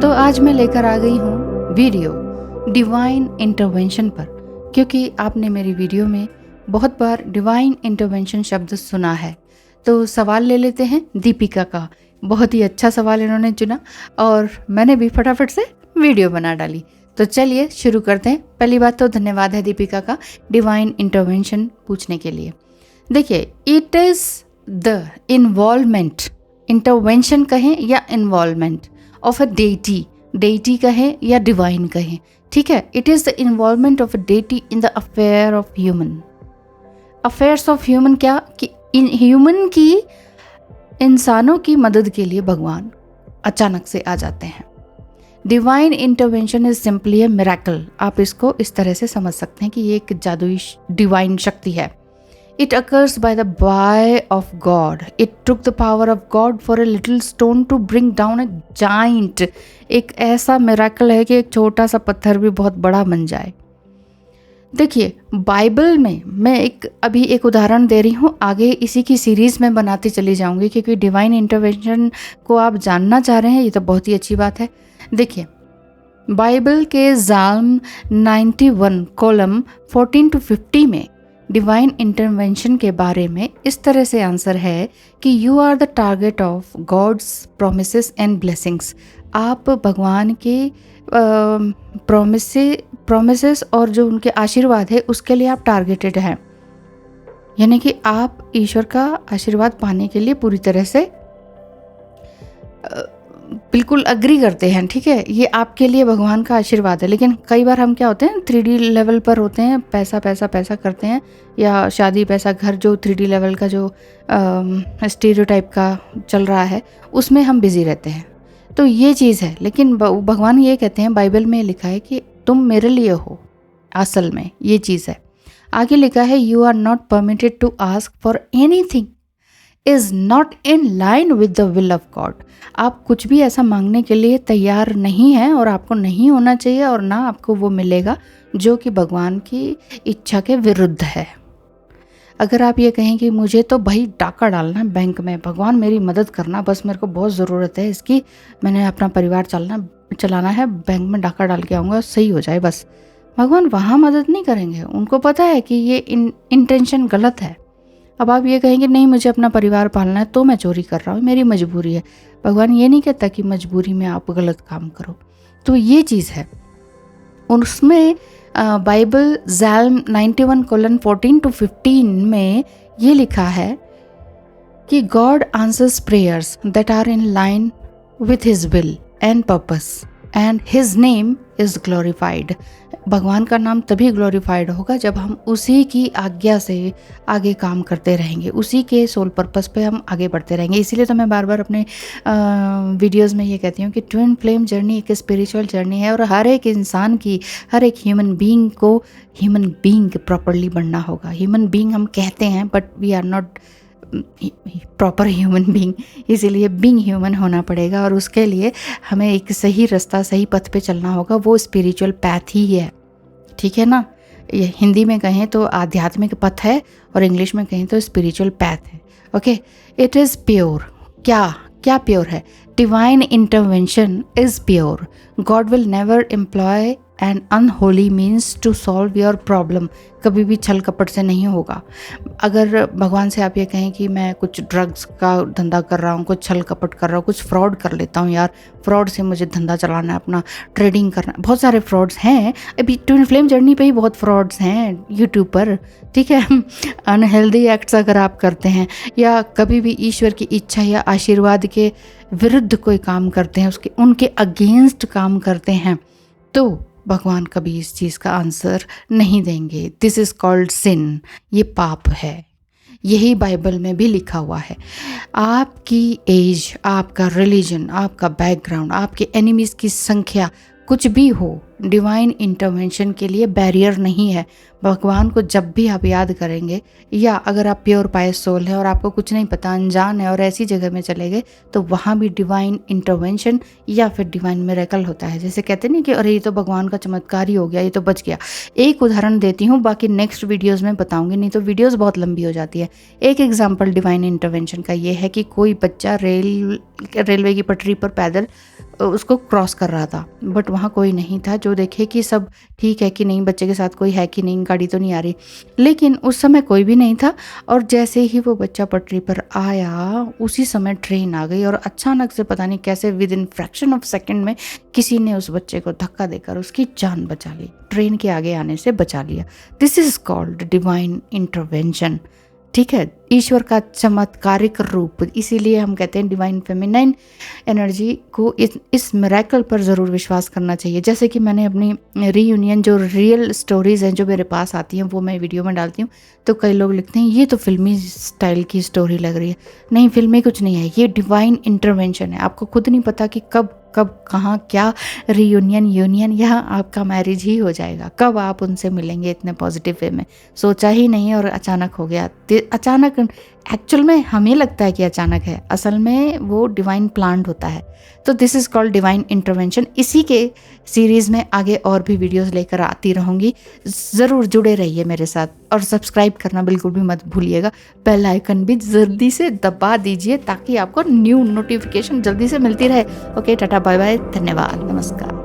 तो आज मैं लेकर आ गई हूँ वीडियो डिवाइन इंटरवेंशन पर, क्योंकि आपने मेरी वीडियो में बहुत बार डिवाइन इंटरवेंशन शब्द सुना है। तो सवाल ले लेते हैं दीपिका का। बहुत ही अच्छा सवाल इन्होंने चुना और मैंने भी फटाफट से वीडियो बना डाली। तो चलिए शुरू करते हैं। पहली बात तो धन्यवाद है दीपिका का डिवाइन इंटरवेंशन पूछने के लिए। देखिए, it is the involvement, intervention कहें या इन्वॉल्वमेंट ऑफ अ डेटी कहें या डिवाइन कहें, ठीक है। It is the involvement of a deity in the affair of human. Affairs of human क्या कि इन ह्यूमन की, इंसानों की मदद के लिए भगवान अचानक से आ जाते हैं। Divine intervention is simply A miracle. आप इसको इस तरह से समझ सकते हैं कि ये एक जादुई डिवाइन शक्ति है। It occurs by the by of God. It took the power of God for a little stone to bring down a giant. एक ऐसा मिराकल है कि एक छोटा सा पत्थर भी बहुत बड़ा बन जाए। देखिए, बाइबल में मैं अभी एक उदाहरण दे रही हूँ, आगे इसी की सीरीज़ में बनाती चली जाऊँगी, क्योंकि डिवाइन इंटरवेंशन को आप जानना चाह रहे हैं, ये तो बहुत ही अच्छी बात है। देखिए, बाइबल के जाल्म 91 कॉलम 14 to 50 में डिवाइन इंटरवेंशन के बारे में इस तरह से आंसर है कि you are the target of God's promises and blessings. आप भगवान के प्रोमिसेस और जो उनके आशीर्वाद है उसके लिए आप टारगेटेड हैं, यानी कि आप ईश्वर का आशीर्वाद पाने के लिए पूरी तरह से बिल्कुल अग्री करते हैं, ठीक है। ये आपके लिए भगवान का आशीर्वाद है। लेकिन कई बार हम क्या होते हैं, 3D लेवल पर होते हैं, पैसा पैसा पैसा करते हैं, या शादी पैसा घर, जो 3D लेवल का जो स्टीरियोटाइप का चल रहा है उसमें हम बिजी रहते हैं। तो ये चीज़ है। लेकिन भगवान ये कहते हैं, बाइबल में लिखा है कि तुम मेरे लिए हो, असल में ये चीज़ है। आगे लिखा है, you are not permitted to ask for anything is not in line with the will of God. आप कुछ भी ऐसा मांगने के लिए तैयार नहीं हैं और आपको नहीं होना चाहिए, और ना आपको वो मिलेगा जो कि भगवान की इच्छा के विरुद्ध है। अगर आप ये कहें कि मुझे तो भाई डाका डालना है बैंक में, भगवान मेरी मदद करना, बस मेरे को बहुत ज़रूरत है इसकी, मैंने अपना परिवार चलाना है, बैंक में डाका डाल के आऊँगा, सही हो जाए बस, भगवान वहाँ मदद नहीं करेंगे। उनको पता है कि ये इंटेंशन गलत है। अब आप ये कहेंगे नहीं मुझे अपना परिवार पालना है तो मैं चोरी कर रहा हूँ, मेरी मजबूरी है। भगवान ये नहीं कहता कि मजबूरी में आप गलत काम करो। तो ये चीज़ है। उसमें बाइबल जाल्म 91 कॉलन 14 to 15 में ये लिखा है कि God answers prayers that are in line with his will and purpose and his name is glorified. भगवान का नाम तभी ग्लोरीफाइड होगा जब हम उसी की आज्ञा से आगे काम करते रहेंगे, उसी के सोल पर्पस पे हम आगे बढ़ते रहेंगे। इसीलिए तो मैं बार बार अपने वीडियोस में ये कहती हूँ कि ट्विन फ्लेम जर्नी एक स्पिरिचुअल जर्नी है, और हर एक इंसान की, हर एक ह्यूमन बीइंग को ह्यूमन बीइंग प्रॉपरली बनना होगा। ह्यूमन बीइंग हम कहते हैं but we are not proper human being, इसीलिए बीइंग ह्यूमन होना पड़ेगा, और उसके लिए हमें एक सही रास्ता, सही पथ पे चलना होगा। वो स्पिरिचुअल पैथ ही है, ठीक है ना। ये हिंदी में कहें तो आध्यात्मिक पथ है, और इंग्लिश में कहें तो स्पिरिचुअल पैथ है। Okay, it is pure. क्या प्योर है? Divine intervention is pure. God will never employ and unholy means to solve your problem. कभी भी छल कपट से नहीं होगा। अगर भगवान से आप ये कहें कि मैं कुछ ड्रग्स का धंधा कर रहा हूँ, कुछ छल कपट कर रहा हूँ, कुछ फ्रॉड कर लेता हूँ यार, फ्रॉड से मुझे धंधा चलाना है, अपना ट्रेडिंग करना, बहुत सारे फ्रॉड्स हैं। अभी ट्विन फ्लेम जर्नी पे ही बहुत फ्रॉड्स हैं यूट्यूब पर, ठीक है। अनहेल्दी एक्ट्स अगर आप करते हैं, या कभी भी ईश्वर की इच्छा या आशीर्वाद के विरुद्ध कोई काम करते हैं, उनके अगेंस्ट काम करते हैं, तो भगवान कभी इस चीज़ का आंसर नहीं देंगे। दिस इज़ कॉल्ड सिन। ये पाप है। यही बाइबल में भी लिखा हुआ है। आपकी एज, आपका रिलीजन, आपका बैकग्राउंड, आपके एनिमीज़ की संख्या, कुछ भी हो, डिवाइन इंटरवेंशन के लिए बैरियर नहीं है। भगवान को जब भी आप याद करेंगे, या अगर आप प्योर पायस सोल है और आपको कुछ नहीं पता, अनजान है और ऐसी जगह में चले गए, तो वहाँ भी डिवाइन इंटरवेंशन या फिर डिवाइन मिरेकल होता है। जैसे कहते नहीं कि अरे ये तो भगवान का चमत्कार ही हो गया, ये तो बच गया। एक उदाहरण देती हूँ, बाकी नेक्स्ट वीडियोज़ में बताऊँगी, नहीं तो वीडियोज़ बहुत लंबी हो जाती है। एक एग्जाम्पल डिवाइन इंटरवेंशन का ये है कि कोई बच्चा रेलवे की पटरी पर पैदल उसको क्रॉस कर रहा था, बट वहाँ कोई नहीं था जो देखे कि सब ठीक है कि नहीं, बच्चे के साथ कोई है कि नहीं, गाड़ी तो नहीं आ रही। लेकिन उस समय कोई भी नहीं था, और जैसे ही वो बच्चा पटरी पर आया उसी समय ट्रेन आ गई, और अचानक से पता नहीं कैसे with in fraction of second में किसी ने उस बच्चे को धक्का देकर उसकी जान बचा ली, ट्रेन के आगे आने से बचा लिया। This is called divine intervention. ठीक है, ईश्वर का चमत्कारिक रूप, इसीलिए हम कहते हैं डिवाइन फेमिनाइन एनर्जी को इस मिरेकल पर ज़रूर विश्वास करना चाहिए। जैसे कि मैंने अपनी रीयूनियन जो रियल स्टोरीज़ हैं जो मेरे पास आती हैं वो मैं वीडियो में डालती हूँ, तो कई लोग लिखते हैं ये तो फिल्मी स्टाइल की स्टोरी लग रही है। नहीं, फिल्मी कुछ नहीं है, ये डिवाइन इंटरवेंशन है। आपको खुद नहीं पता कि कब कहाँ क्या रीयूनियन यूनियन या आपका मैरिज ही हो जाएगा, कब आप उनसे मिलेंगे इतने पॉजिटिव वे में, सोचा ही नहीं और अचानक हो गया। अचानक एक्चुअल में हमें लगता है कि अचानक है, असल में वो डिवाइन प्लान्ड होता है। तो this is called divine intervention. इसी के सीरीज़ में आगे और भी वीडियोस लेकर आती रहूँगी, ज़रूर जुड़े रहिए मेरे साथ, और सब्सक्राइब करना बिल्कुल भी मत भूलिएगा। बेल आइकन भी जल्दी से दबा दीजिए ताकि आपको न्यू नोटिफिकेशन जल्दी से मिलती रहे। ओके, टाटा बाय बाय, धन्यवाद, नमस्कार।